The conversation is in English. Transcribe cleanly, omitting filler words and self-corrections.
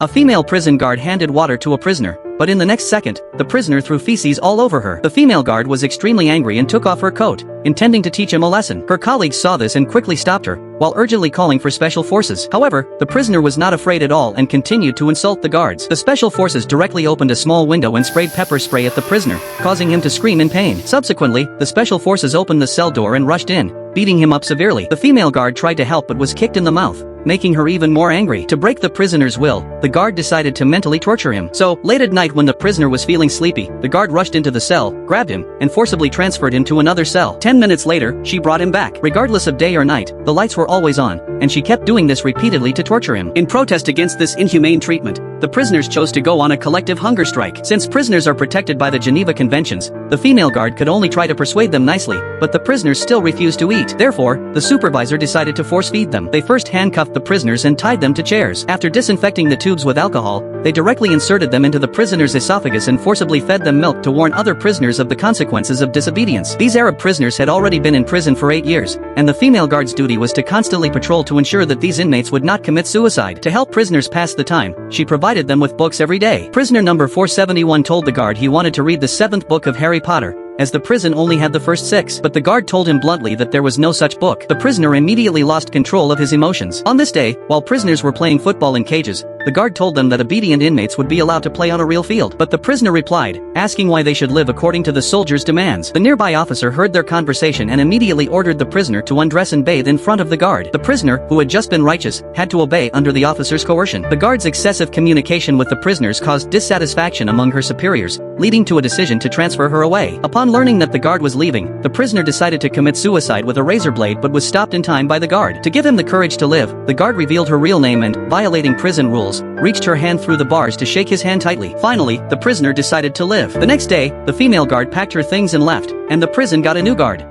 A female prison guard handed water to a prisoner, but in the next second, the prisoner threw feces all over her. The female guard was extremely angry and took off her coat, intending to teach him a lesson. Her colleagues saw this and quickly stopped her, while urgently calling for special forces. However, the prisoner was not afraid at all and continued to insult the guards. The special forces directly opened a small window and sprayed pepper spray at the prisoner, causing him to scream in pain. Subsequently, the special forces opened the cell door and rushed in, beating him up severely. The female guard tried to help but was kicked in the mouth, making her even more angry. To break the prisoner's will, the guard decided to mentally torture him. So, late at night when the prisoner was feeling sleepy, the guard rushed into the cell, grabbed him, and forcibly transferred him to another cell. 10 minutes later, she brought him back. Regardless of day or night, the lights were always on, and she kept doing this repeatedly to torture him. In protest against this inhumane treatment, the prisoners chose to go on a collective hunger strike. Since prisoners are protected by the Geneva Conventions, the female guard could only try to persuade them nicely, but the prisoners still refused to eat. Therefore, the supervisor decided to force feed them. They first handcuffed the prisoners and tied them to chairs. After disinfecting the tubes with alcohol, they directly inserted them into the prisoner's esophagus and forcibly fed them milk to warn other prisoners of the consequences of disobedience. These Arab prisoners had already been in prison for 8 years, and the female guard's duty was to constantly patrol to ensure that these inmates would not commit suicide. To help prisoners pass the time, she provided them with books every day. Prisoner number 471 told the guard he wanted to read the 7th book of Harry Potter, as the prison only had the first 6, but the guard told him bluntly that there was no such book. The prisoner immediately lost control of his emotions. On this day, while prisoners were playing football in cages, the guard told them that obedient inmates would be allowed to play on a real field, but the prisoner replied, asking why they should live according to the soldiers' demands. The nearby officer heard their conversation and immediately ordered the prisoner to undress and bathe in front of the guard. The prisoner, who had just been righteous, had to obey under the officer's coercion. The guard's excessive communication with the prisoners caused dissatisfaction among her superiors, leading to a decision to transfer her away. Upon learning that the guard was leaving, the prisoner decided to commit suicide with a razor blade but was stopped in time by the guard. To give him the courage to live, the guard revealed her real name and, violating prison rules, reached her hand through the bars to shake his hand tightly. Finally, the prisoner decided to live. The next day, the female guard packed her things and left, and the prison got a new guard.